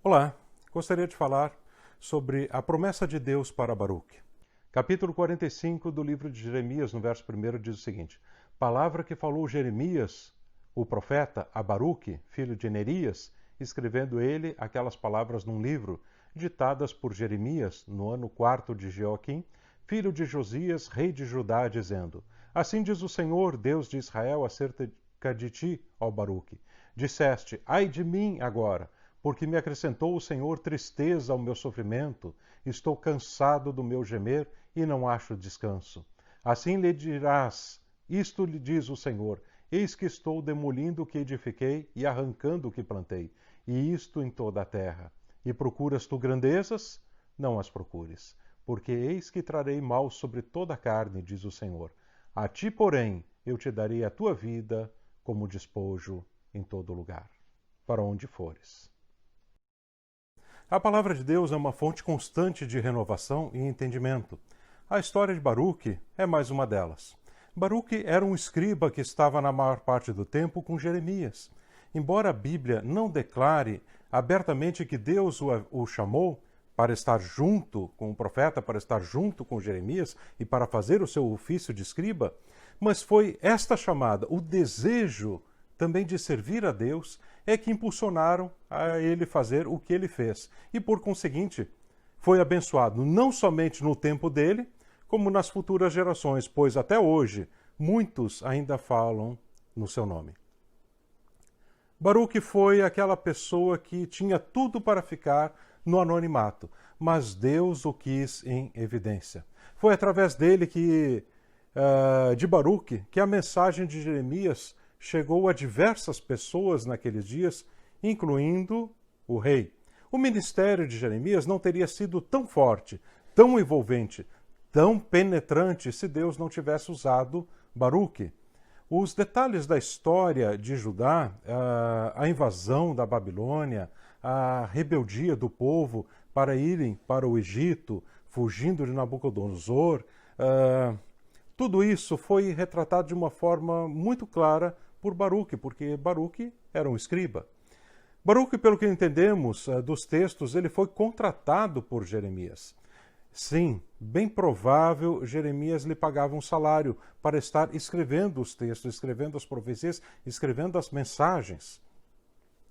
Olá, gostaria de falar sobre a promessa de Deus para Baruque. Capítulo 45 do livro de Jeremias, no verso 1, diz o seguinte: Palavra que falou Jeremias, o profeta, a Baruque, filho de Nerias, escrevendo ele aquelas palavras num livro, ditadas por Jeremias no ano 4 de Joaquim, filho de Josias, rei de Judá, dizendo: Assim diz o Senhor, Deus de Israel, acerca de ti, ó Baruque. Disseste: Ai de mim agora, porque me acrescentou o Senhor tristeza ao meu sofrimento, estou cansado do meu gemer e não acho descanso. Assim lhe dirás: Isto lhe diz o Senhor: Eis que estou demolindo o que edifiquei e arrancando o que plantei, e isto em toda a terra. E procuras tu grandezas? Não as procures, porque eis que trarei mal sobre toda a carne, diz o Senhor. A ti, porém, eu te darei a tua vida como despojo em todo lugar, para onde fores. A palavra de Deus é uma fonte constante de renovação e entendimento. A história de Baruque é mais uma delas. Baruque era um escriba que estava na maior parte do tempo com Jeremias. Embora a Bíblia não declare abertamente que Deus o chamou para estar junto com o profeta, para estar junto com Jeremias e para fazer o seu ofício de escriba, mas foi esta chamada, o desejo também de servir a Deus, é que impulsionaram a ele fazer o que ele fez. E, por conseguinte, foi abençoado não somente no tempo dele, como nas futuras gerações, pois até hoje muitos ainda falam no seu nome. Baruque foi aquela pessoa que tinha tudo para ficar no anonimato, mas Deus o quis em evidência. Foi através dele de Baruque, que a mensagem de Jeremias chegou a diversas pessoas naqueles dias, incluindo o rei. O ministério de Jeremias não teria sido tão forte, tão envolvente, tão penetrante se Deus não tivesse usado Baruque. Os detalhes da história de Judá, a invasão da Babilônia, a rebeldia do povo para irem para o Egito, fugindo de Nabucodonosor, tudo isso foi retratado de uma forma muito clara por Baruque, porque Baruque era um escriba. Baruque, pelo que entendemos dos textos, ele foi contratado por Jeremias. Sim, bem provável, Jeremias lhe pagava um salário para estar escrevendo os textos, escrevendo as profecias, escrevendo as mensagens.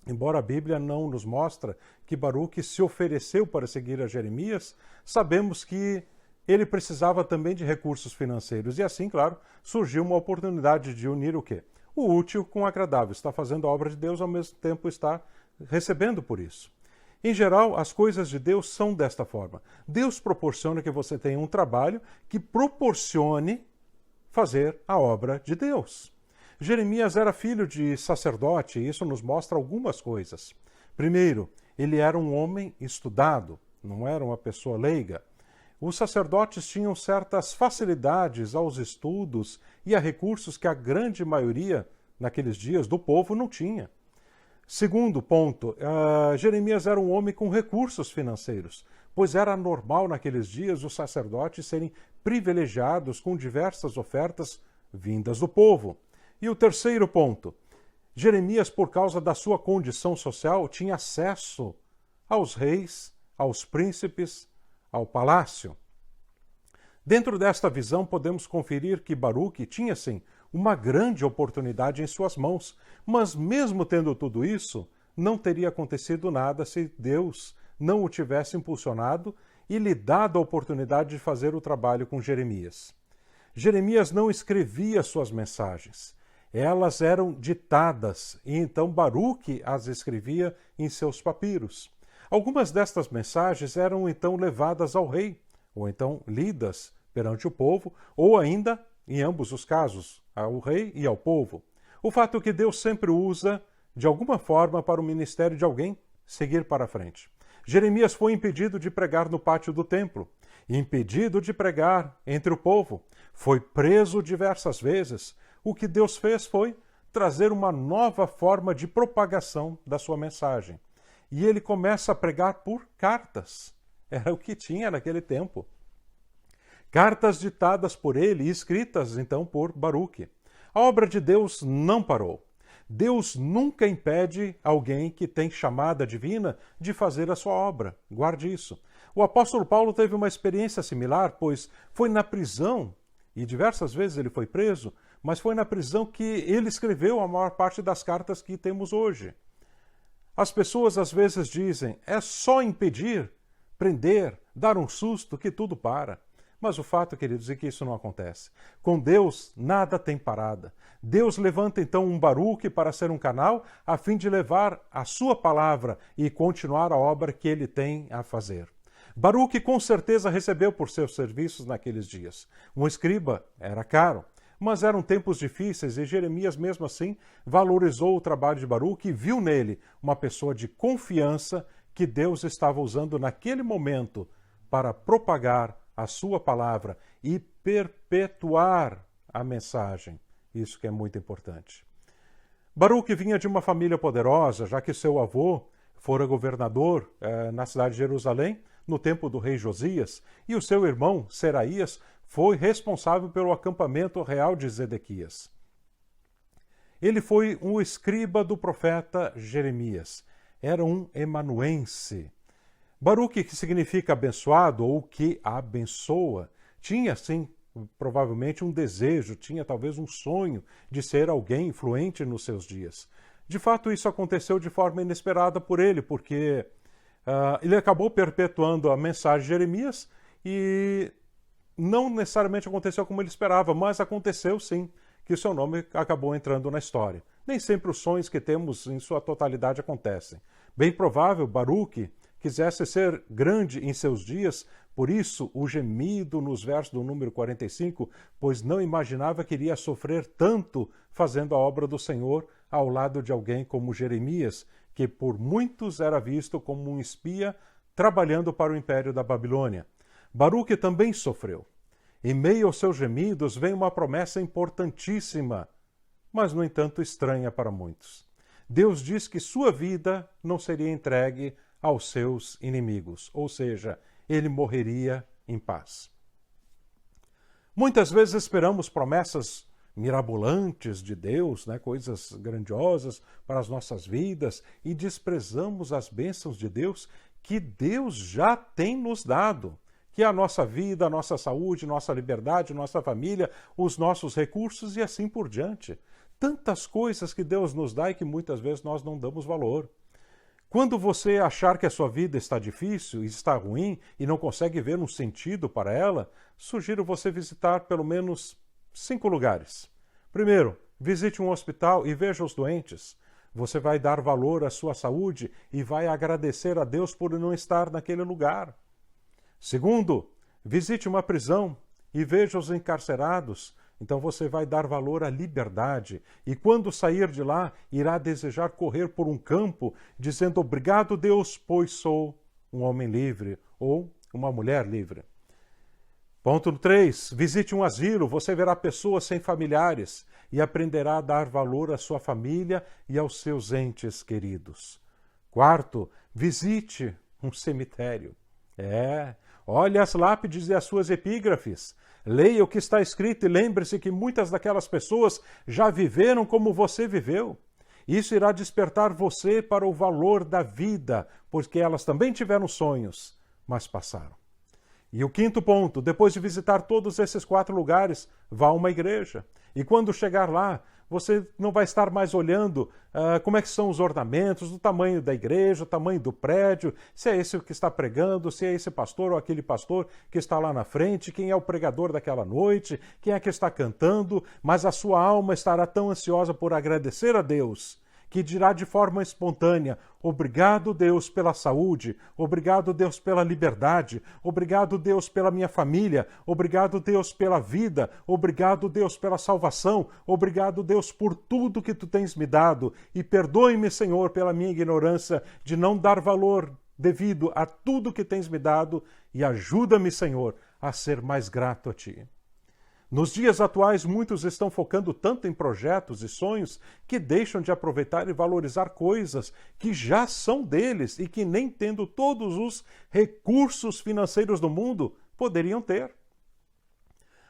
Embora a Bíblia não nos mostre que Baruque se ofereceu para seguir a Jeremias, sabemos que ele precisava também de recursos financeiros. E assim, claro, surgiu uma oportunidade de unir o quê? O útil com o agradável. Está fazendo a obra de Deus, ao mesmo tempo está recebendo por isso. Em geral, as coisas de Deus são desta forma. Deus proporciona que você tenha um trabalho que proporcione fazer a obra de Deus. Jeremias era filho de sacerdote e isso nos mostra algumas coisas. Primeiro, ele era um homem estudado, não era uma pessoa leiga. Os sacerdotes tinham certas facilidades aos estudos e a recursos que a grande maioria, naqueles dias, do povo não tinha. Segundo ponto, Jeremias era um homem com recursos financeiros, pois era normal naqueles dias os sacerdotes serem privilegiados com diversas ofertas vindas do povo. E o terceiro ponto, Jeremias, por causa da sua condição social, tinha acesso aos reis, aos príncipes, ao palácio. Dentro desta visão, podemos conferir que Baruque tinha, sim, uma grande oportunidade em suas mãos, mas mesmo tendo tudo isso, não teria acontecido nada se Deus não o tivesse impulsionado e lhe dado a oportunidade de fazer o trabalho com Jeremias. Jeremias não escrevia suas mensagens, elas eram ditadas, e então Baruque as escrevia em seus papiros. Algumas destas mensagens eram então levadas ao rei, ou então lidas perante o povo, ou ainda, em ambos os casos, ao rei e ao povo. O fato é que Deus sempre usa, de alguma forma, para o ministério de alguém seguir para frente. Jeremias foi impedido de pregar no pátio do templo, impedido de pregar entre o povo, foi preso diversas vezes. O que Deus fez foi trazer uma nova forma de propagação da sua mensagem. E ele começa a pregar por cartas. Era o que tinha naquele tempo. Cartas ditadas por ele e escritas, então, por Baruque. A obra de Deus não parou. Deus nunca impede alguém que tem chamada divina de fazer a sua obra. Guarde isso. O apóstolo Paulo teve uma experiência similar, pois foi na prisão, e diversas vezes ele foi preso, mas foi na prisão que ele escreveu a maior parte das cartas que temos hoje. As pessoas às vezes dizem, é só impedir, prender, dar um susto que tudo para. Mas o fato, queridos, é que isso não acontece. Com Deus, nada tem parada. Deus levanta então um Baruque para ser um canal, a fim de levar a sua palavra e continuar a obra que ele tem a fazer. Baruque com certeza recebeu por seus serviços naqueles dias. Um escriba era caro, mas eram tempos difíceis e Jeremias, mesmo assim, valorizou o trabalho de Baruque e viu nele uma pessoa de confiança que Deus estava usando naquele momento para propagar a sua palavra e perpetuar a mensagem. Isso que é muito importante. Baruque vinha de uma família poderosa, já que seu avô fora governador na cidade de Jerusalém, no tempo do rei Josias, e o seu irmão, Seraías, foi responsável pelo acampamento real de Zedequias. Ele foi um escriba do profeta Jeremias. Era um emanuense. Baruque, que significa abençoado ou que abençoa, tinha, sim, provavelmente um desejo, tinha talvez um sonho de ser alguém influente nos seus dias. De fato, isso aconteceu de forma inesperada por ele, porque ele acabou perpetuando a mensagem de Jeremias e não necessariamente aconteceu como ele esperava, mas aconteceu sim, que o seu nome acabou entrando na história. Nem sempre os sonhos que temos em sua totalidade acontecem. Bem provável, Baruque quisesse ser grande em seus dias, por isso o gemido nos versos do número 45, pois não imaginava que iria sofrer tanto fazendo a obra do Senhor ao lado de alguém como Jeremias, que por muitos era visto como um espia trabalhando para o império da Babilônia. Baruque também sofreu. Em meio aos seus gemidos vem uma promessa importantíssima, mas no entanto estranha para muitos. Deus diz que sua vida não seria entregue aos seus inimigos, ou seja, ele morreria em paz. Muitas vezes esperamos promessas mirabolantes de Deus, coisas grandiosas para as nossas vidas, e desprezamos as bênçãos de Deus que Deus já tem nos dado, que é a nossa vida, a nossa saúde, nossa liberdade, nossa família, os nossos recursos e assim por diante. Tantas coisas que Deus nos dá e que muitas vezes nós não damos valor. Quando você achar que a sua vida está difícil, está ruim e não consegue ver um sentido para ela, sugiro você visitar pelo menos 5 lugares. Primeiro, visite um hospital e veja os doentes. Você vai dar valor à sua saúde e vai agradecer a Deus por não estar naquele lugar. Segundo, visite uma prisão e veja os encarcerados. Então você vai dar valor à liberdade e quando sair de lá, irá desejar correr por um campo, dizendo obrigado Deus, pois sou um homem livre ou uma mulher livre. Ponto 3. Visite um asilo, você verá pessoas sem familiares e aprenderá a dar valor à sua família e aos seus entes queridos. Quarto, visite um cemitério. Olhe as lápides e as suas epígrafes. Leia o que está escrito e lembre-se que muitas daquelas pessoas já viveram como você viveu. Isso irá despertar você para o valor da vida, porque elas também tiveram sonhos, mas passaram. E o quinto ponto, depois de visitar todos esses 4 lugares, vá a uma igreja. E quando chegar lá, você não vai estar mais olhando como é que são os ornamentos, o tamanho da igreja, o tamanho do prédio, se é esse que está pregando, se é esse pastor ou aquele pastor que está lá na frente, quem é o pregador daquela noite, quem é que está cantando, mas a sua alma estará tão ansiosa por agradecer a Deus, que dirá de forma espontânea, obrigado Deus pela saúde, obrigado Deus pela liberdade, obrigado Deus pela minha família, obrigado Deus pela vida, obrigado Deus pela salvação, obrigado Deus por tudo que tu tens me dado e perdoe-me Senhor pela minha ignorância de não dar valor devido a tudo que tens me dado e ajuda-me Senhor a ser mais grato a ti. Nos dias atuais, muitos estão focando tanto em projetos e sonhos que deixam de aproveitar e valorizar coisas que já são deles e que, nem tendo todos os recursos financeiros do mundo, poderiam ter.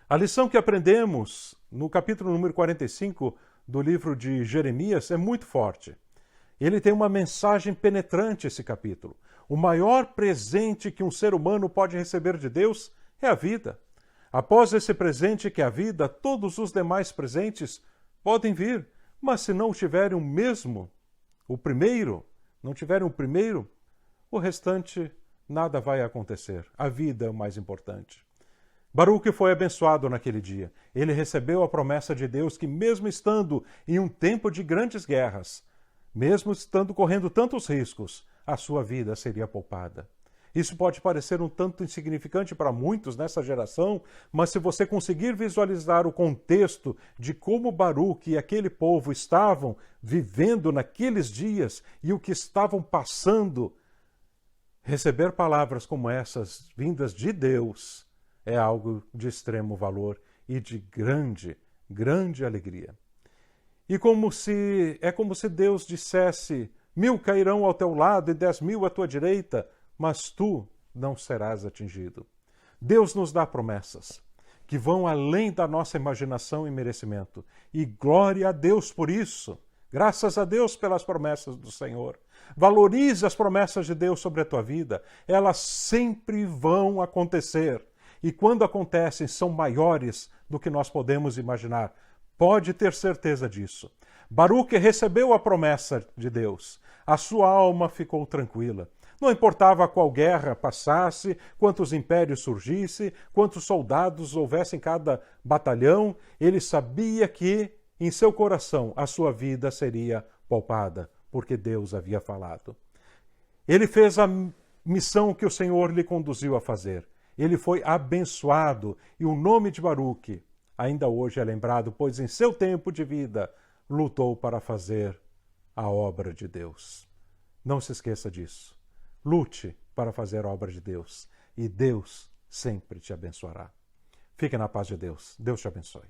A lição que aprendemos no capítulo número 45 do livro de Jeremias é muito forte. Ele tem uma mensagem penetrante, esse capítulo. O maior presente que um ser humano pode receber de Deus é a vida. Após esse presente que é a vida, todos os demais presentes podem vir, mas se não tiverem o primeiro, o restante nada vai acontecer. A vida é o mais importante. Baruque foi abençoado naquele dia. Ele recebeu a promessa de Deus que, mesmo estando em um tempo de grandes guerras, mesmo estando correndo tantos riscos, a sua vida seria poupada. Isso pode parecer um tanto insignificante para muitos nessa geração, mas se você conseguir visualizar o contexto de como Baruque e aquele povo estavam vivendo naqueles dias e o que estavam passando, receber palavras como essas vindas de Deus é algo de extremo valor e de grande, grande alegria. E como se Deus dissesse: 1000 cairão ao teu lado e 10.000 à tua direita, mas tu não serás atingido. Deus nos dá promessas que vão além da nossa imaginação e merecimento. E glória a Deus por isso. Graças a Deus pelas promessas do Senhor. Valorize as promessas de Deus sobre a tua vida. Elas sempre vão acontecer. E quando acontecem, são maiores do que nós podemos imaginar. Pode ter certeza disso. Baruque recebeu a promessa de Deus. A sua alma ficou tranquila. Não importava qual guerra passasse, quantos impérios surgissem, quantos soldados houvesse em cada batalhão, ele sabia que, em seu coração, a sua vida seria poupada, porque Deus havia falado. Ele fez a missão que o Senhor lhe conduziu a fazer. Ele foi abençoado, e o nome de Baruque ainda hoje é lembrado, pois em seu tempo de vida lutou para fazer a obra de Deus. Não se esqueça disso. Lute para fazer a obra de Deus e Deus sempre te abençoará. Fique na paz de Deus. Deus te abençoe.